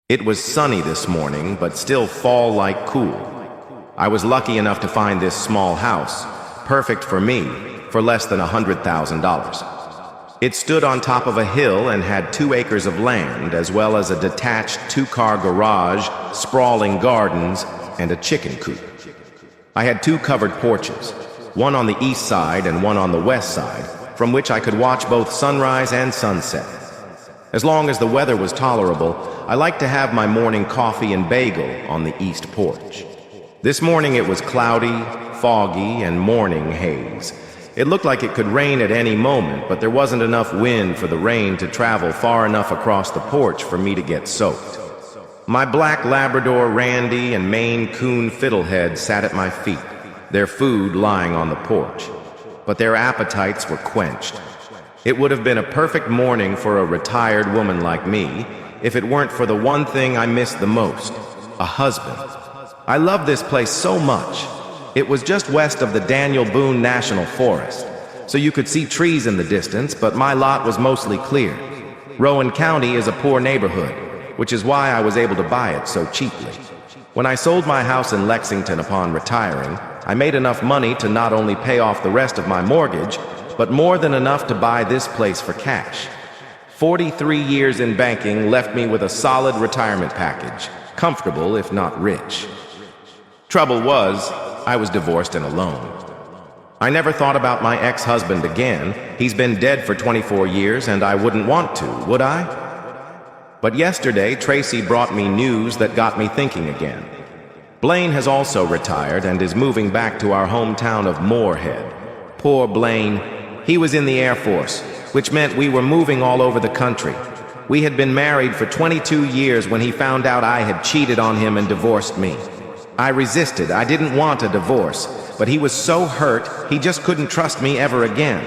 It was sunny this morning, but still fall-like cool. I was lucky enough to find this small house, perfect for me, for less than $100,000. It stood on top of a hill and had 2 acres of land, as well as a detached 2-car garage, sprawling gardens, and a chicken coop. I had 2 covered porches, one on the east side and one on the west side, from which I could watch both sunrise and sunset. As long as the weather was tolerable, I liked to have my morning coffee and bagel on the east porch. This morning it was cloudy, foggy, and morning haze. It looked like it could rain at any moment, but there wasn't enough wind for the rain to travel far enough across the porch for me to get soaked. My black Labrador Randy and Maine Coon Fiddlehead sat at my feet, their food lying on the porch. But their appetites were quenched. It would have been a perfect morning for a retired woman like me if it weren't for the one thing I missed the most, a husband. I love this place so much. It was just west of the Daniel Boone National Forest, so you could see trees in the distance, but my lot was mostly clear. Rowan County is a poor neighborhood, which is why I was able to buy it so cheaply. When I sold my house in Lexington upon retiring, I made enough money to not only pay off the rest of my mortgage, but more than enough to buy this place for cash. 43 years in banking left me with a solid retirement package, comfortable if not rich. Trouble was, I was divorced and alone. I never thought about my ex-husband again. He's been dead for 24 years and I wouldn't want to, would I? But yesterday, Tracy brought me news that got me thinking again. Blaine has also retired and is moving back to our hometown of Moorhead. Poor Blaine. He was in the Air Force, which meant we were moving all over the country. We had been married for 22 years when he found out I had cheated on him and divorced me. I resisted. I didn't want a divorce, but he was so hurt he just couldn't trust me ever again.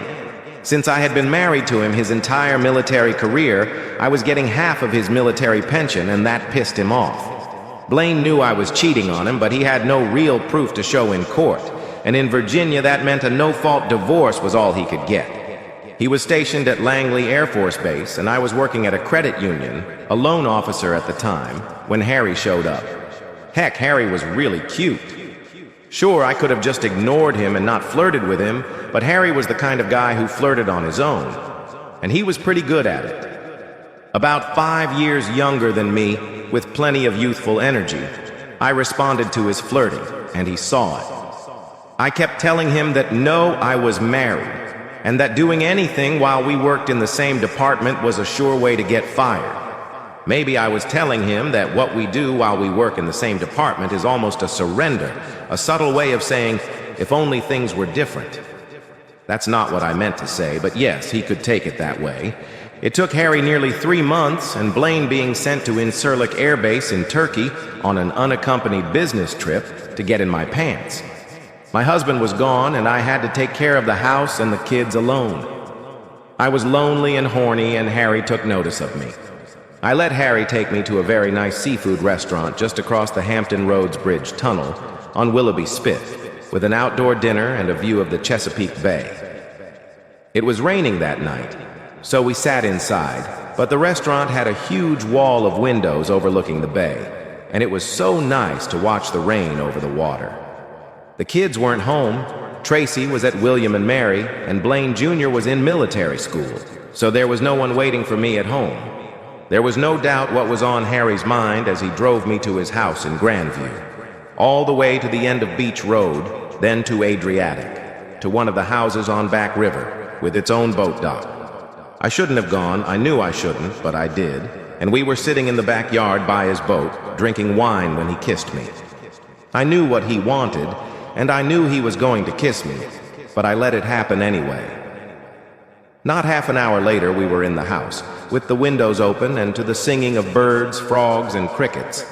Since I had been married to him his entire military career, I was getting half of his military pension, and that pissed him off. Blaine knew I was cheating on him, but he had no real proof to show in court. And in Virginia, that meant a no-fault divorce was all he could get. He was stationed at Langley Air Force Base, and I was working at a credit union, a loan officer at the time, when Harry showed up. Heck, Harry was really cute. Sure, I could have just ignored him and not flirted with him, but Harry was the kind of guy who flirted on his own. And he was pretty good at it. About 5 years younger than me, with plenty of youthful energy, I responded to his flirting, and he saw it. I kept telling him that no, I was married, and that doing anything while we worked in the same department was a sure way to get fired. Maybe I was telling him that what we do while we work in the same department is almost a surrender, a subtle way of saying, if only things were different. That's not what I meant to say, but yes, he could take it that way. It took Harry nearly 3 months, and Blaine being sent to Incirlik Air Base in Turkey on an unaccompanied business trip to get in my pants. My husband was gone, and I had to take care of the house and the kids alone. I was lonely and horny, and Harry took notice of me. I let Harry take me to a very nice seafood restaurant just across the Hampton Roads Bridge Tunnel on Willoughby Spit, with an outdoor dinner and a view of the Chesapeake Bay. It was raining that night, so we sat inside, but the restaurant had a huge wall of windows overlooking the bay, and it was so nice to watch the rain over the water. The kids weren't home. Tracy was at William and Mary, and Blaine Jr. was in military school, so there was no one waiting for me at home. There was no doubt what was on Harry's mind as he drove me to his house in Grandview, all the way to the end of Beach Road, then to Adriatic, to one of the houses on Back River, with its own boat dock. I shouldn't have gone. I knew I shouldn't, but I did, and we were sitting in the backyard by his boat, drinking wine when he kissed me. I knew what he wanted, and I knew he was going to kiss me, but I let it happen anyway. Not half an hour later, we were in the house, with the windows open and to the singing of birds, frogs, and crickets,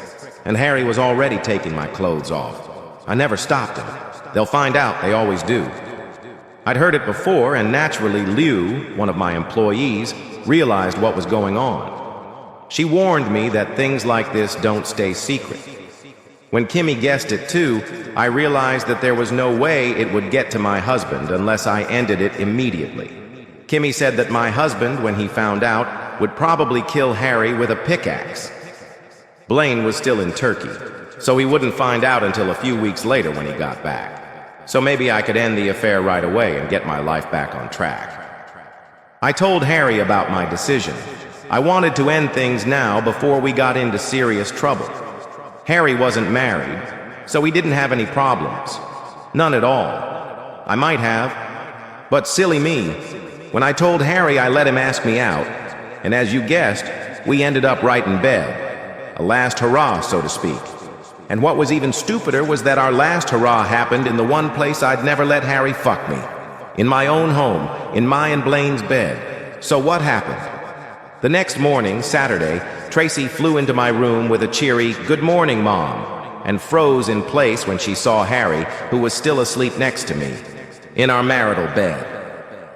and Harry was already taking my clothes off. I never stopped him. They'll find out, they always do. I'd heard it before, and naturally Liu, one of my employees, realized what was going on. She warned me that things like this don't stay secret. When Kimmy guessed it too, I realized that there was no way it would get to my husband unless I ended it immediately. Kimmy said that my husband, when he found out, would probably kill Harry with a pickaxe. Blaine was still in Turkey, so he wouldn't find out until a few weeks later when he got back. So maybe I could end the affair right away and get my life back on track. I told Harry about my decision. I wanted to end things now before we got into serious trouble. Harry wasn't married, so he didn't have any problems. None at all. I might have, but silly me. When I told Harry, I let him ask me out, and as you guessed, we ended up right in bed. A last hurrah, so to speak. And what was even stupider was that our last hurrah happened in the one place I'd never let Harry fuck me. In my own home, in my and Blaine's bed. So what happened? The next morning, Saturday, Tracy flew into my room with a cheery, "Good morning, Mom," and froze in place when she saw Harry, who was still asleep next to me, in our marital bed.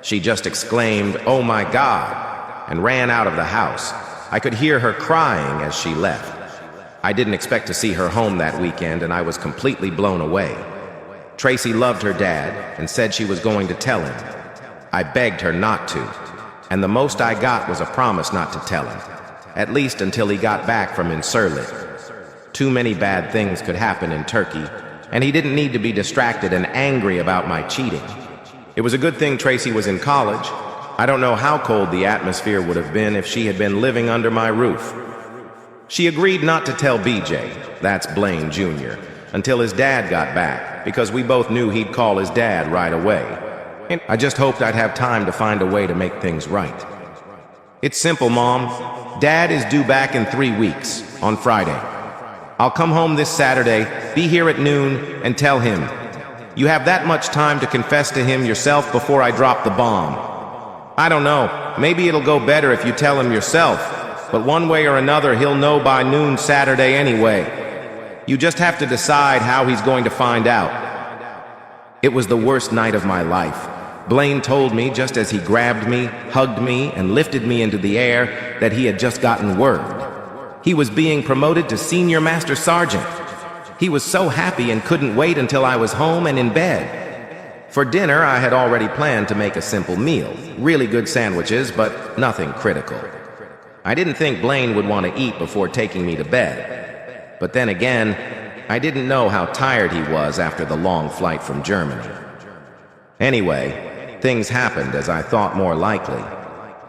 She just exclaimed, "Oh my God," and ran out of the house. I could hear her crying as she left. I didn't expect to see her home that weekend, and I was completely blown away. Tracy loved her dad and said she was going to tell him. I begged her not to, and the most I got was a promise not to tell him, at least until he got back from Incirlik. Too many bad things could happen in Turkey, and he didn't need to be distracted and angry about my cheating. It was a good thing Tracy was in college. I don't know how cold the atmosphere would have been if she had been living under my roof. She agreed not to tell BJ, that's Blaine Jr., until his dad got back, because we both knew he'd call his dad right away. And I just hoped I'd have time to find a way to make things right. It's simple, Mom. Dad is due back in 3 weeks, on Friday. I'll come home this Saturday, be here at noon, and tell him. You have that much time to confess to him yourself before I drop the bomb. I don't know, maybe it'll go better if you tell him yourself, but one way or another he'll know by noon Saturday anyway. You just have to decide how he's going to find out. It was the worst night of my life. Blaine told me just as he grabbed me, hugged me, and lifted me into the air that he had just gotten word. He was being promoted to Senior Master Sergeant. He was so happy and couldn't wait until I was home and in bed. For dinner, I had already planned to make a simple meal. Really good sandwiches, but nothing critical. I didn't think Blaine would want to eat before taking me to bed. But then again, I didn't know how tired he was after the long flight from Germany. Anyway, things happened as I thought more likely.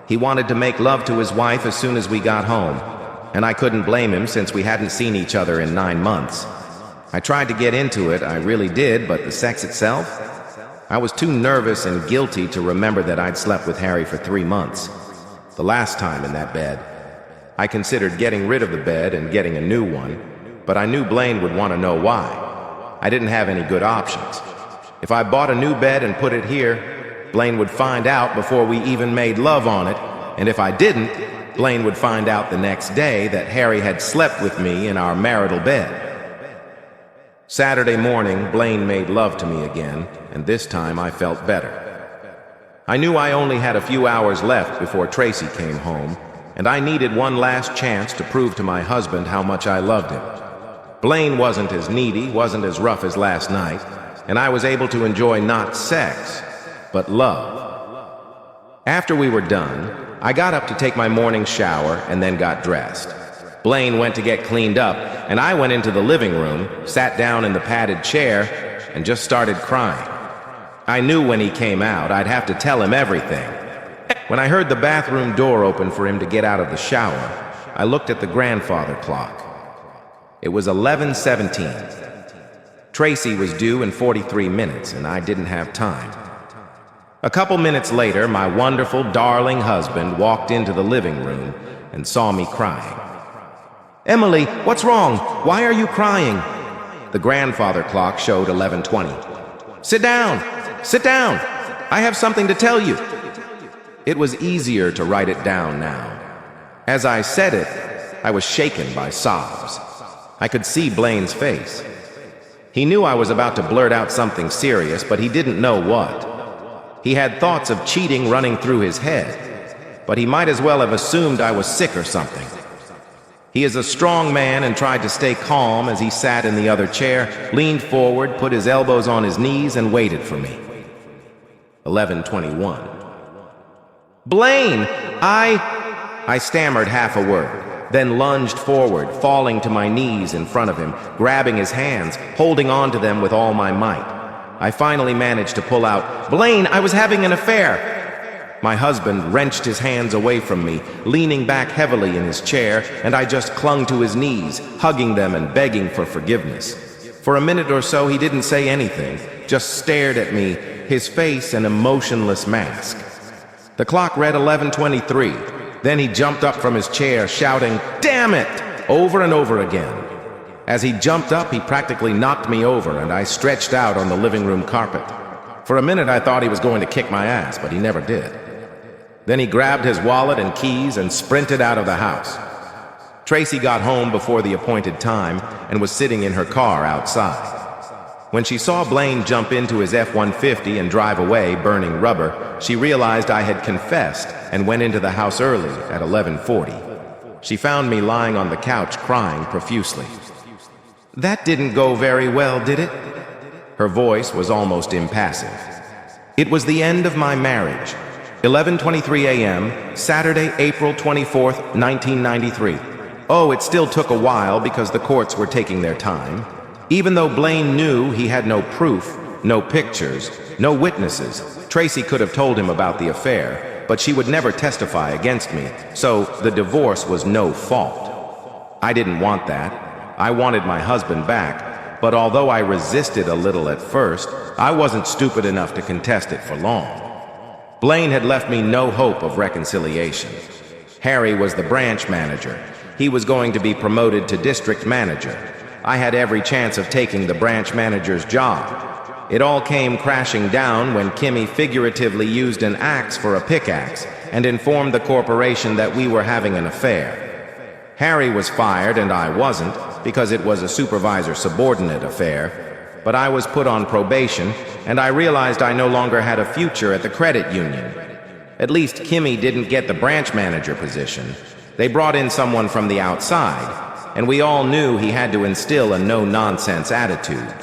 He wanted to make love to his wife as soon as we got home, and I couldn't blame him since we hadn't seen each other in 9 months. I tried to get into it, I really did, but the sex itself? I was too nervous and guilty to remember that I'd slept with Harry for 3 months. The last time in that bed. I considered getting rid of the bed and getting a new one, but I knew Blaine would want to know why. I didn't have any good options. If I bought a new bed and put it here, Blaine would find out before we even made love on it, and if I didn't, Blaine would find out the next day that Harry had slept with me in our marital bed. Saturday morning, Blaine made love to me again, and this time I felt better. I knew I only had a few hours left before Tracy came home, and I needed one last chance to prove to my husband how much I loved him. Blaine wasn't as needy, wasn't as rough as last night, and I was able to enjoy not sex, but love. After we were done, I got up to take my morning shower and then got dressed. Blaine went to get cleaned up, and I went into the living room, sat down in the padded chair, and just started crying. I knew when he came out, I'd have to tell him everything. When I heard the bathroom door open for him to get out of the shower, I looked at the grandfather clock. It was 11:17. Tracy was due in 43 minutes, and I didn't have time. A couple minutes later, my wonderful, darling husband walked into the living room and saw me crying. "Emily, what's wrong? Why are you crying?" The grandfather clock showed 11:20. "Sit down! Sit down! I have something to tell you." It was easier to write it down now. As I said it, I was shaken by sobs. I could see Blaine's face. He knew I was about to blurt out something serious, but he didn't know what. He had thoughts of cheating running through his head, but he might as well have assumed I was sick or something. He is a strong man and tried to stay calm as he sat in the other chair, leaned forward, put his elbows on his knees, and waited for me. 11:21. "Blaine, I stammered half a word. then lunged forward, falling to my knees in front of him, grabbing his hands, holding on to them with all my might. I finally managed to pull out, "Blaine, I was having an affair." My husband wrenched his hands away from me, leaning back heavily in his chair, and I just clung to his knees, hugging them and begging for forgiveness. For a minute or so, he didn't say anything, just stared at me, his face an emotionless mask. The clock read 11:23. Then he jumped up from his chair, shouting, "Damn it!" over and over again. As he jumped up, he practically knocked me over, and I stretched out on the living room carpet. For a minute, I thought he was going to kick my ass, but he never did. Then he grabbed his wallet and keys and sprinted out of the house. Tracy got home before the appointed time and was sitting in her car outside. When she saw Blaine jump into his F-150 and drive away, burning rubber, she realized I had confessed and went into the house early at 11:40. She found me lying on the couch crying profusely. "That didn't go very well, did it?" Her voice was almost impassive. "It was the end of my marriage. 11:23 a.m., Saturday, April 24th, 1993. Oh, it still took a while because the courts were taking their time. Even though Blaine knew he had no proof, no pictures, no witnesses, Tracy could have told him about the affair, but she would never testify against me, so the divorce was no fault. I didn't want that. I wanted my husband back, but although I resisted a little at first, I wasn't stupid enough to contest it for long. Blaine had left me no hope of reconciliation. Harry was the branch manager. He was going to be promoted to district manager. I had every chance of taking the branch manager's job. It all came crashing down when Kimmy figuratively used an axe for a pickaxe and informed the corporation that we were having an affair. Harry was fired and I wasn't because it was a supervisor-subordinate affair, but I was put on probation and I realized I no longer had a future at the credit union. At least Kimmy didn't get the branch manager position. They brought in someone from the outside, and we all knew he had to instill a no-nonsense attitude.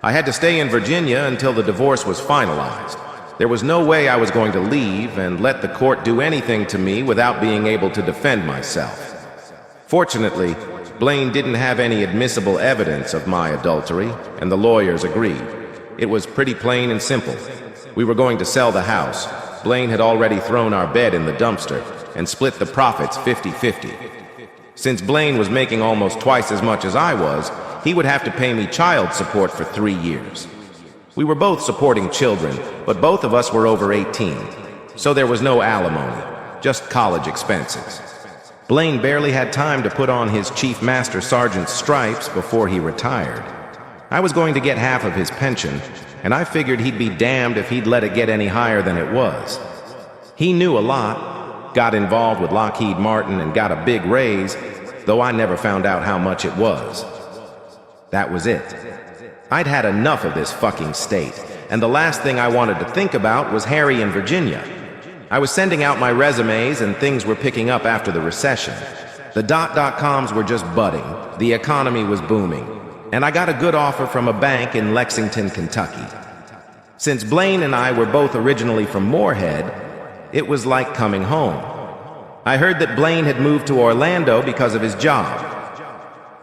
I had to stay in Virginia until the divorce was finalized. There was no way I was going to leave and let the court do anything to me without being able to defend myself. Fortunately, Blaine didn't have any admissible evidence of my adultery, and the lawyers agreed. It was pretty plain and simple. We were going to sell the house. Blaine had already thrown our bed in the dumpster and split the profits 50-50. Since Blaine was making almost twice as much as I was, he would have to pay me child support for 3 years. We were both supporting children, but both of us were over 18, so there was no alimony, just college expenses. Blaine barely had time to put on his Chief Master Sergeant's stripes before he retired. I was going to get half of his pension, and I figured he'd be damned if he'd let it get any higher than it was. He knew a lot, got involved with Lockheed Martin and got a big raise, though I never found out how much it was. That was it. I'd had enough of this fucking state, and the last thing I wanted to think about was Harry in Virginia. I was sending out my resumes and things were picking up after the recession. The .coms were just budding, the economy was booming, and I got a good offer from a bank in Lexington, Kentucky. Since Blaine and I were both originally from Moorhead, it was like coming home. I heard that Blaine had moved to Orlando because of his job.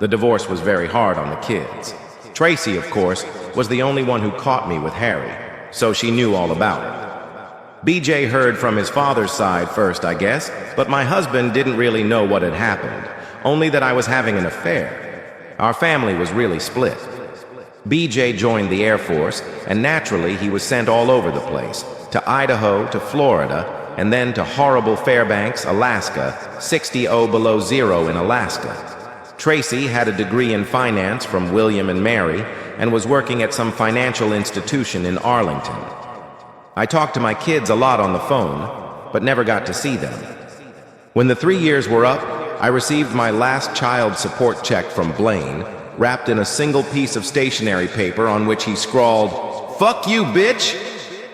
The divorce was very hard on the kids. Tracy, of course, was the only one who caught me with Harry, so she knew all about it. BJ heard from his father's side first, I guess, but my husband didn't really know what had happened, only that I was having an affair. Our family was really split. BJ joined the Air Force, and naturally he was sent all over the place, to Idaho, to Florida, and then to horrible Fairbanks, Alaska, 60 below zero in Alaska. Tracy had a degree in finance from William and Mary and was working at some financial institution in Arlington. I talked to my kids a lot on the phone, but never got to see them. When the 3 years were up, I received my last child support check from Blaine, wrapped in a single piece of stationery paper on which he scrawled, "Fuck you, bitch!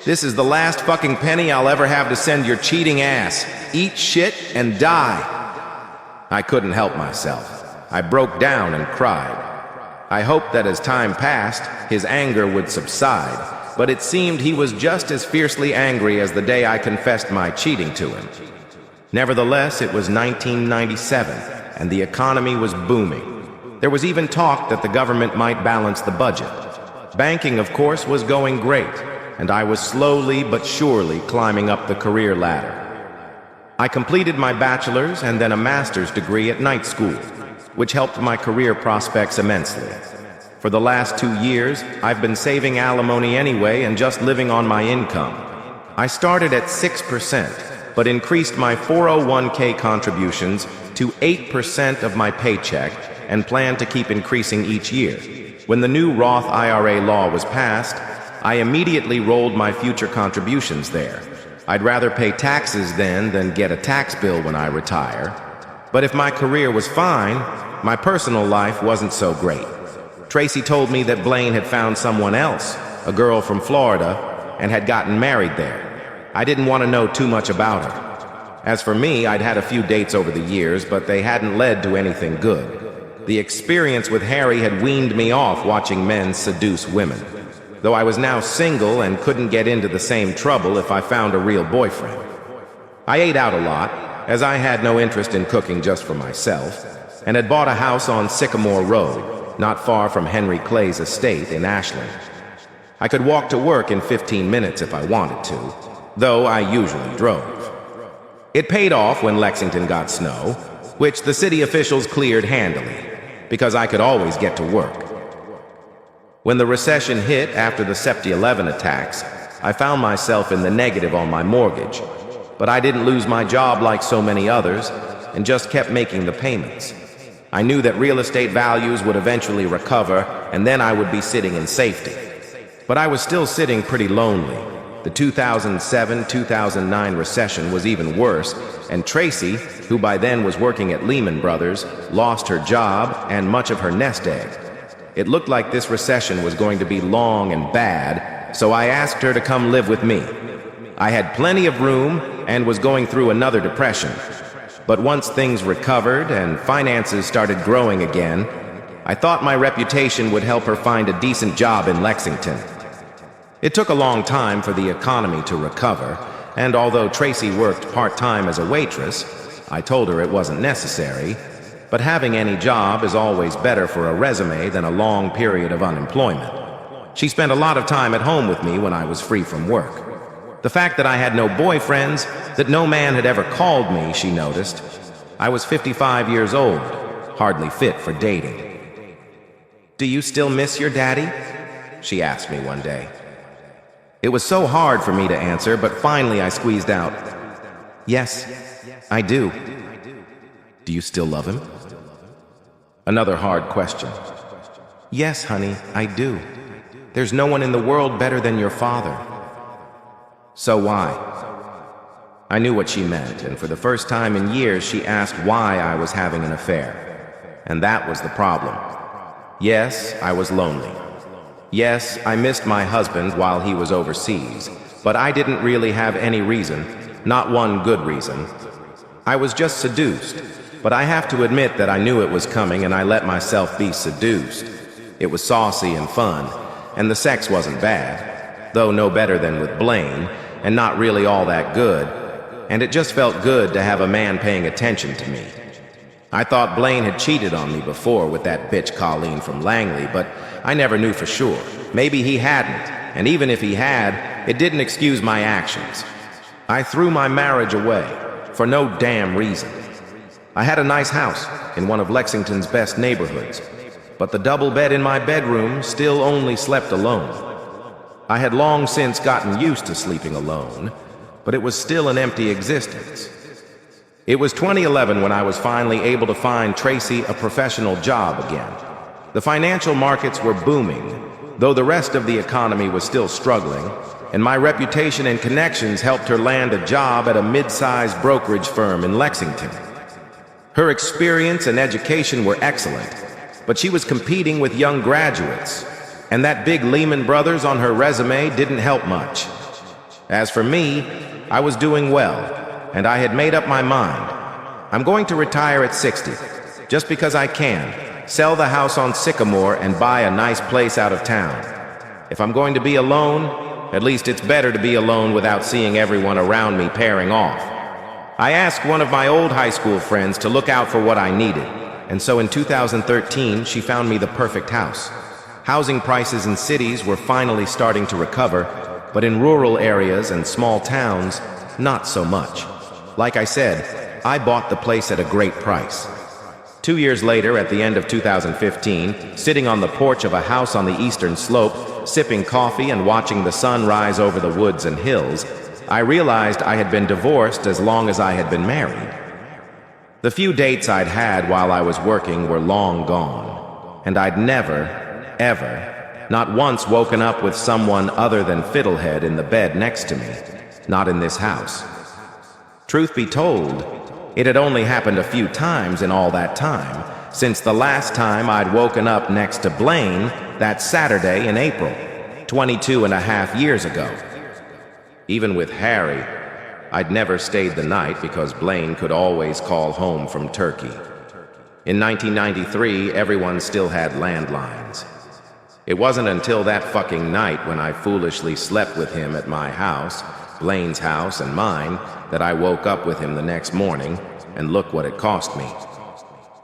This is the last fucking penny I'll ever have to send your cheating ass. Eat shit and die." I couldn't help myself. I broke down and cried. I hoped that as time passed, his anger would subside, but it seemed he was just as fiercely angry as the day I confessed my cheating to him. Nevertheless, it was 1997, and the economy was booming. There was even talk that the government might balance the budget. Banking, of course, was going great, and I was slowly but surely climbing up the career ladder. I completed my bachelor's and then a master's degree at night school, which helped my career prospects immensely. For the last 2 years, I've been saving alimony anyway and just living on my income. I started at 6%, but increased my 401k contributions to 8% of my paycheck and plan to keep increasing each year. When the new Roth IRA law was passed, I immediately rolled my future contributions there. I'd rather pay taxes then than get a tax bill when I retire. But if my career was fine, my personal life wasn't so great. Tracy told me that Blaine had found someone else, a girl from Florida, and had gotten married there. I didn't want to know too much about her. As for me, I'd had a few dates over the years, but they hadn't led to anything good. The experience with Harry had weaned me off watching men seduce women, though I was now single and couldn't get into the same trouble if I found a real boyfriend. I ate out a lot, as I had no interest in cooking just for myself, and had bought a house on Sycamore Road, not far from Henry Clay's estate in Ashland. I could walk to work in 15 minutes if I wanted to, though I usually drove. It paid off when Lexington got snow, which the city officials cleared handily, because I could always get to work. When the recession hit after the September 11 attacks, I found myself in the negative on my mortgage, but I didn't lose my job like so many others and just kept making the payments. I knew that real estate values would eventually recover, and then I would be sitting in safety. But I was still sitting pretty lonely. The 2007-2009 recession was even worse, and Tracy, who by then was working at Lehman Brothers, lost her job and much of her nest egg. It looked like this recession was going to be long and bad, so I asked her to come live with me. I had plenty of room and was going through another depression. But once things recovered and finances started growing again, I thought my reputation would help her find a decent job in Lexington. It took a long time for the economy to recover, and although Tracy worked part-time as a waitress, I told her it wasn't necessary, but having any job is always better for a resume than a long period of unemployment. She spent a lot of time at home with me when I was free from work. The fact that I had no boyfriends, that no man had ever called me, she noticed. I was 55 years old, hardly fit for dating. "Do you still miss your daddy?" she asked me one day. It was so hard for me to answer, but finally I squeezed out, "Yes, I do." "Do you still love him?" Another hard question. "Yes, honey, I do. There's no one in the world better than your father." "So why?" I knew what she meant, and for the first time in years she asked why I was having an affair. And that was the problem. Yes, I was lonely. Yes, I missed my husband while he was overseas, but I didn't really have any reason, not one good reason. I was just seduced, but I have to admit that I knew it was coming and I let myself be seduced. It was saucy and fun, and the sex wasn't bad, though no better than with Blaine, and not really all that good, and it just felt good to have a man paying attention to me. I thought Blaine had cheated on me before with that bitch Colleen from Langley, but I never knew for sure. Maybe he hadn't, and even if he had, it didn't excuse my actions. I threw my marriage away, for no damn reason. I had a nice house in one of Lexington's best neighborhoods, but the double bed in my bedroom still only slept alone. I had long since gotten used to sleeping alone, but it was still an empty existence. It was 2011 when I was finally able to find Tracy a professional job again. The financial markets were booming, though the rest of the economy was still struggling, and my reputation and connections helped her land a job at a mid-sized brokerage firm in Lexington. Her experience and education were excellent, but she was competing with young graduates, and that big Lehman Brothers on her resume didn't help much. As for me, I was doing well, and I had made up my mind. I'm going to retire at 60, just because I can, sell the house on Sycamore and buy a nice place out of town. If I'm going to be alone, at least it's better to be alone without seeing everyone around me pairing off. I asked one of my old high school friends to look out for what I needed, and so in 2013 she found me the perfect house. Housing prices in cities were finally starting to recover, but in rural areas and small towns, not so much. Like I said, I bought the place at a great price. 2 years later, at the end of 2015, sitting on the porch of a house on the eastern slope, sipping coffee and watching the sun rise over the woods and hills, I realized I had been divorced as long as I had been married. The few dates I'd had while I was working were long gone, and I'd never, ever, not once woken up with someone other than Fiddlehead in the bed next to me, not in this house. Truth be told, it had only happened a few times in all that time, since the last time I'd woken up next to Blaine that Saturday in April, 22 and a half years ago. Even with Harry, I'd never stayed the night because Blaine could always call home from Turkey. In 1993, everyone still had landlines. It wasn't until that fucking night when I foolishly slept with him at my house, Blaine's house and mine, that I woke up with him the next morning, and look what it cost me.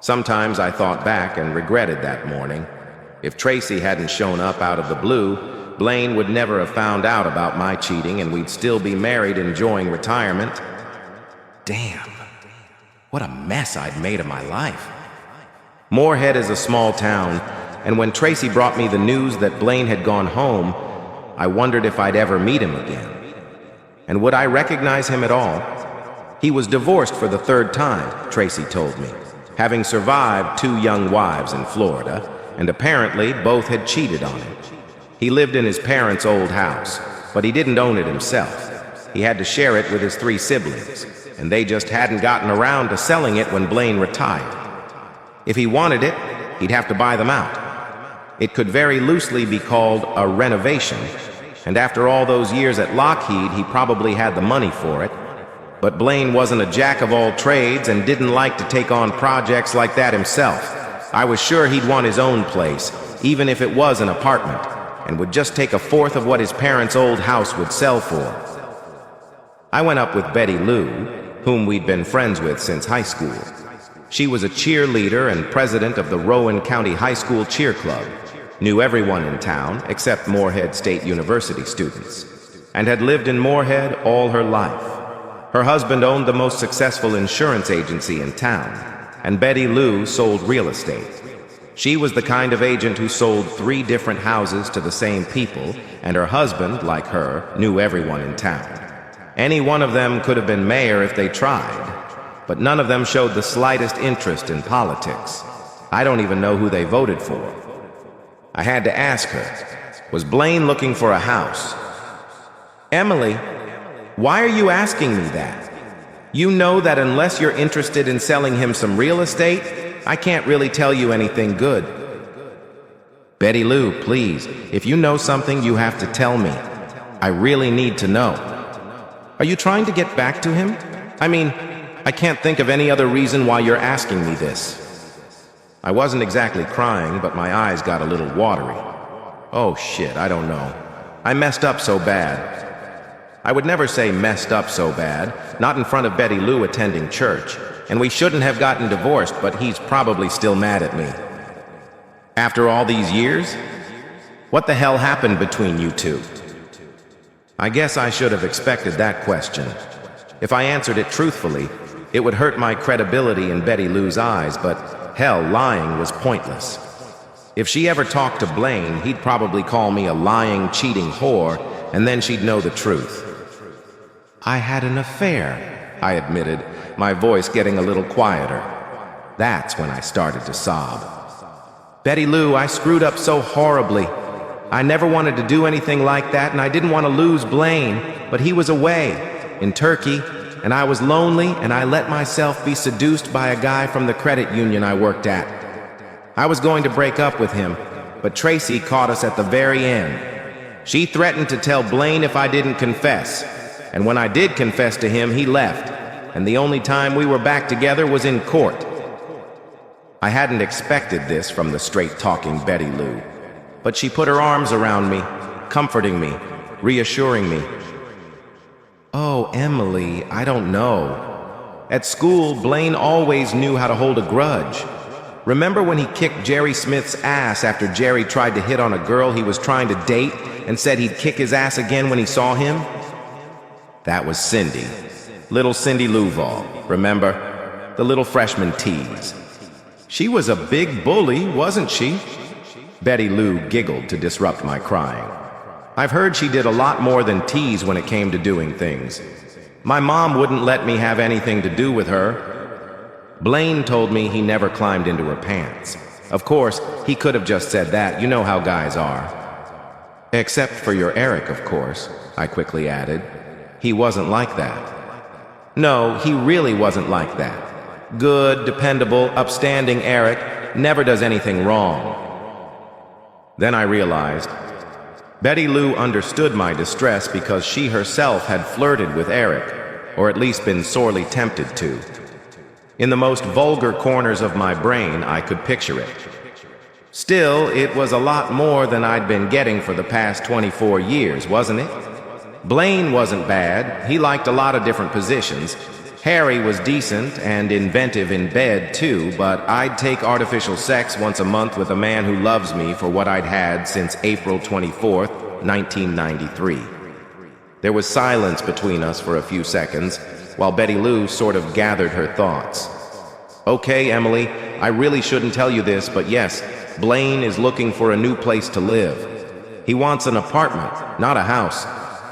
Sometimes I thought back and regretted that morning. If Tracy hadn't shown up out of the blue, Blaine would never have found out about my cheating and we'd still be married enjoying retirement. Damn, what a mess I'd made of my life. Moorhead is a small town, and when Tracy brought me the news that Blaine had gone home, I wondered if I'd ever meet him again. And would I recognize him at all? He was divorced for the third time, Tracy told me, having survived 2 young wives in Florida, and apparently both had cheated on him. He lived in his parents' old house, but he didn't own it himself. He had to share it with his 3 siblings, and they just hadn't gotten around to selling it when Blaine retired. If he wanted it, he'd have to buy them out. It could very loosely be called a renovation, and after all those years at Lockheed, he probably had the money for it. But Blaine wasn't a jack of all trades and didn't like to take on projects like that himself. I was sure he'd want his own place, even if it was an apartment, and would just take a fourth of what his parents' old house would sell for. I went up with Betty Lou, whom we'd been friends with since high school. She was a cheerleader and president of the Rowan County High School Cheer Club, knew everyone in town except Moorhead State University students, and had lived in Moorhead all her life. Her husband owned the most successful insurance agency in town, and Betty Lou sold real estate. She was the kind of agent who sold 3 different houses to the same people, and her husband, like her, knew everyone in town. Any one of them could have been mayor if they tried, but none of them showed the slightest interest in politics. I don't even know who they voted for. I had to ask her, was Blaine looking for a house? Emily, why are you asking me that? You know that unless you're interested in selling him some real estate, I can't really tell you anything good. Betty Lou, please, if you know something, you have to tell me. I really need to know. Are you trying to get back to him? I mean, I can't think of any other reason why you're asking me this. I wasn't exactly crying, but my eyes got a little watery. Oh shit, I don't know. I messed up so bad. I would never say messed up so bad, not in front of Betty Lou attending church. And we shouldn't have gotten divorced, but he's probably still mad at me. After all these years? What the hell happened between you two? I guess I should have expected that question. If I answered it truthfully, it would hurt my credibility in Betty Lou's eyes, but hell, lying was pointless. If she ever talked to Blaine, he'd probably call me a lying, cheating whore, and then she'd know the truth. I had an affair, I admitted, my voice getting a little quieter. That's when I started to sob. Betty Lou, I screwed up so horribly. I never wanted to do anything like that, and I didn't want to lose Blaine, but he was away, in Turkey, and I was lonely, and I let myself be seduced by a guy from the credit union I worked at. I was going to break up with him, but Tracy caught us at the very end. She threatened to tell Blaine if I didn't confess, and when I did confess to him, he left. And the only time we were back together was in court. I hadn't expected this from the straight-talking Betty Lou, but she put her arms around me, comforting me, reassuring me. Oh, Emily, I don't know. At school, Blaine always knew how to hold a grudge. Remember when he kicked Jerry Smith's ass after Jerry tried to hit on a girl he was trying to date and said he'd kick his ass again when he saw him? That was Cindy. Little Cindy Louval, remember? The little freshman tease. She was a big bully, wasn't she? Betty Lou giggled to disrupt my crying. I've heard she did a lot more than tease when it came to doing things. My mom wouldn't let me have anything to do with her. Blaine told me he never climbed into her pants. Of course, he could have just said that. You know how guys are. Except for your Eric, of course, I quickly added. He wasn't like that. No, he really wasn't like that. Good, dependable, upstanding Eric never does anything wrong. Then I realized Betty Lou understood my distress because she herself had flirted with Eric, or at least been sorely tempted to. In the most vulgar corners of my brain, I could picture it. Still, it was a lot more than I'd been getting for the past 24 years, wasn't it? Blaine wasn't bad. He liked a lot of different positions. Harry was decent and inventive in bed, too, but I'd take artificial sex once a month with a man who loves me for what I'd had since April 24th, 1993. There was silence between us for a few seconds, while Betty Lou sort of gathered her thoughts. Okay, Emily, I really shouldn't tell you this, but yes, Blaine is looking for a new place to live. He wants an apartment, not a house,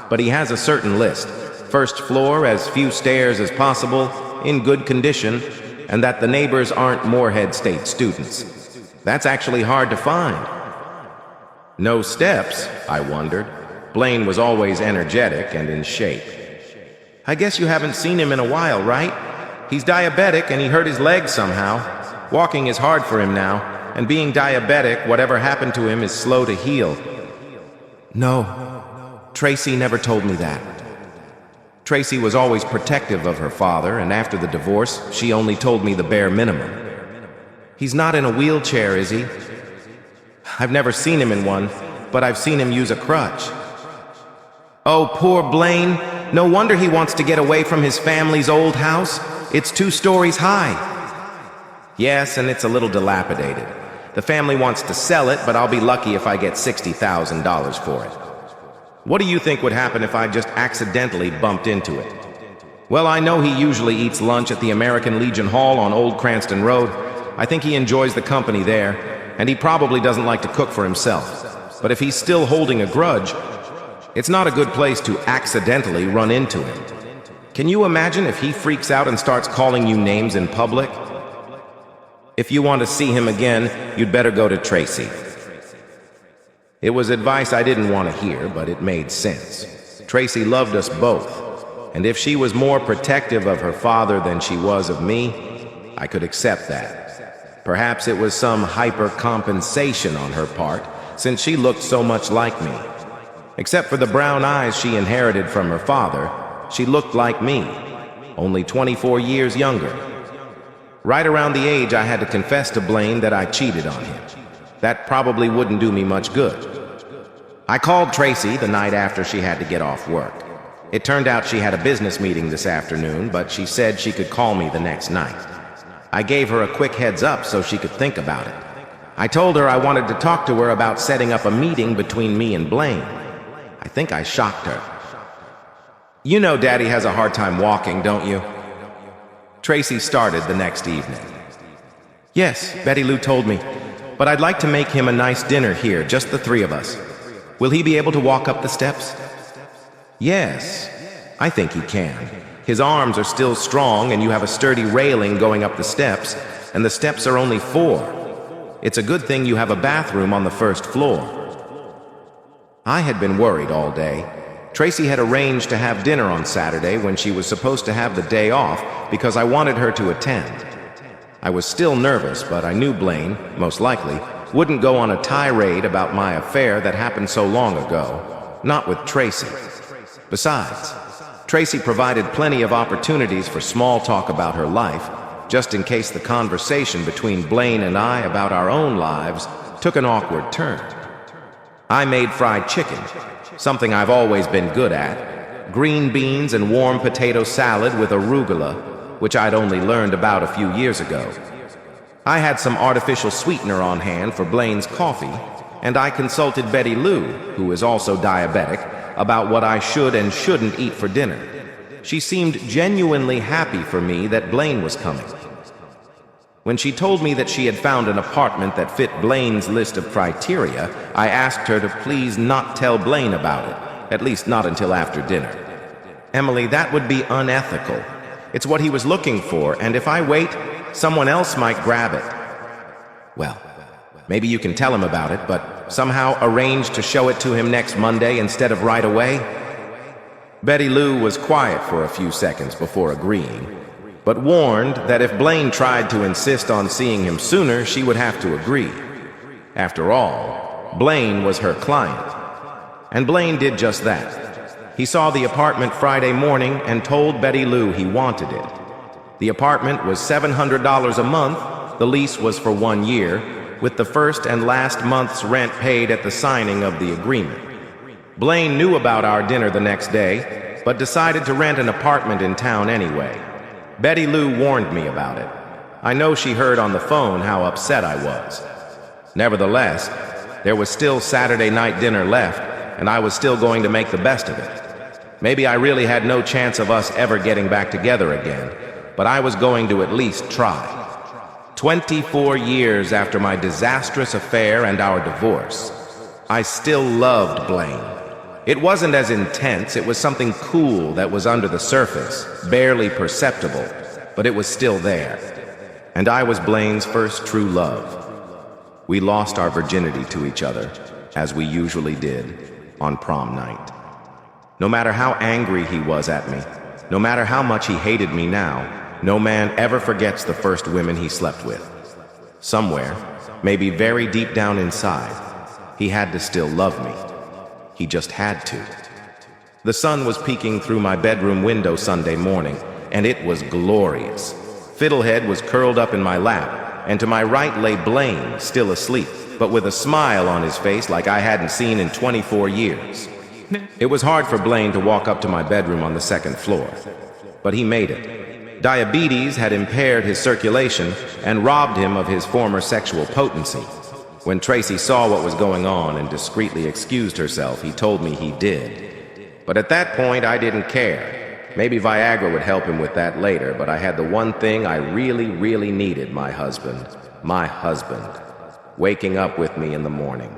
but he has a certain list. First floor, as few stairs as possible, in good condition, and that the neighbors aren't Moorhead State students. That's actually hard to find. No steps, I wondered. Blaine was always energetic and in shape. I guess you haven't seen him in a while, right? He's diabetic and he hurt his leg somehow. Walking is hard for him now, and being diabetic, whatever happened to him is slow to heal. No, Tracy never told me that. Tracy was always protective of her father, and after the divorce, she only told me the bare minimum. He's not in a wheelchair, is he? I've never seen him in one, but I've seen him use a crutch. Oh, poor Blaine. No wonder he wants to get away from his family's old house. It's 2 stories high. Yes, and it's a little dilapidated. The family wants to sell it, but I'll be lucky if I get $60,000 for it. What do you think would happen if I just accidentally bumped into it? Well, I know he usually eats lunch at the American Legion Hall on Old Cranston Road. I think he enjoys the company there, and he probably doesn't like to cook for himself. But if he's still holding a grudge, it's not a good place to accidentally run into him. Can you imagine if he freaks out and starts calling you names in public? If you want to see him again, you'd better go to Tracy. It was advice I didn't want to hear, but it made sense. Tracy loved us both, and if she was more protective of her father than she was of me, I could accept that. Perhaps it was some hyper-compensation on her part, since she looked so much like me. Except for the brown eyes she inherited from her father, she looked like me, only 24 years younger. Right around the age I had to confess to Blaine that I cheated on him. That probably wouldn't do me much good. I called Tracy the night after she had to get off work. It turned out she had a business meeting this afternoon, but she said she could call me the next night. I gave her a quick heads up so she could think about it. I told her I wanted to talk to her about setting up a meeting between me and Blaine. I think I shocked her. You know Daddy has a hard time walking, don't you? Tracy started the next evening. Yes, Betty Lou told me, but I'd like to make him a nice dinner here, just the 3 of us. Will he be able to walk up the steps? Yes, I think he can. His arms are still strong and you have a sturdy railing going up the steps, and the steps are only 4. It's a good thing you have a bathroom on the 1st floor. I had been worried all day. Tracy had arranged to have dinner on Saturday when she was supposed to have the day off because I wanted her to attend. I was still nervous, but I knew Blaine, most likely, wouldn't go on a tirade about my affair that happened so long ago, not with Tracy. Besides, Tracy provided plenty of opportunities for small talk about her life, just in case the conversation between Blaine and I about our own lives took an awkward turn. I made fried chicken, something I've always been good at, green beans and warm potato salad with arugula, which I'd only learned about a few years ago. I had some artificial sweetener on hand for Blaine's coffee, and I consulted Betty Lou, who is also diabetic, about what I should and shouldn't eat for dinner. She seemed genuinely happy for me that Blaine was coming. When she told me that she had found an apartment that fit Blaine's list of criteria, I asked her to please not tell Blaine about it, at least not until after dinner. Emily, that would be unethical. It's what he was looking for, and if I wait, someone else might grab it. Well, maybe you can tell him about it, but somehow arrange to show it to him next Monday instead of right away? Betty Lou was quiet for a few seconds before agreeing, but warned that if Blaine tried to insist on seeing him sooner, she would have to agree. After all, Blaine was her client. And Blaine did just that. He saw the apartment Friday morning and told Betty Lou he wanted it. The apartment was $700 a month. The lease was for 1 year, with the first and last month's rent paid at the signing of the agreement. Blaine knew about our dinner the next day, but decided to rent an apartment in town anyway. Betty Lou warned me about it. I know she heard on the phone how upset I was. Nevertheless, there was still Saturday night dinner left, and I was still going to make the best of it. Maybe I really had no chance of us ever getting back together again, but I was going to at least try. 24 years after my disastrous affair and our divorce, I still loved Blaine. It wasn't as intense, it was something cool that was under the surface, barely perceptible, but it was still there. And I was Blaine's first true love. We lost our virginity to each other, as we usually did, on prom night. No matter how angry he was at me, no matter how much he hated me now, no man ever forgets the first women he slept with. Somewhere, maybe very deep down inside, he had to still love me. He just had to. The sun was peeking through my bedroom window Sunday morning, and it was glorious. Fiddlehead was curled up in my lap, and to my right lay Blaine, still asleep, but with a smile on his face like I hadn't seen in 24 years. It was hard for Blaine to walk up to my bedroom on the second floor, but he made it. Diabetes had impaired his circulation and robbed him of his former sexual potency. When Tracy saw what was going on and discreetly excused herself, he told me he did. But at that point, I didn't care. Maybe Viagra would help him with that later, but I had the one thing I really, really needed, my husband. My husband. Waking up with me in the morning.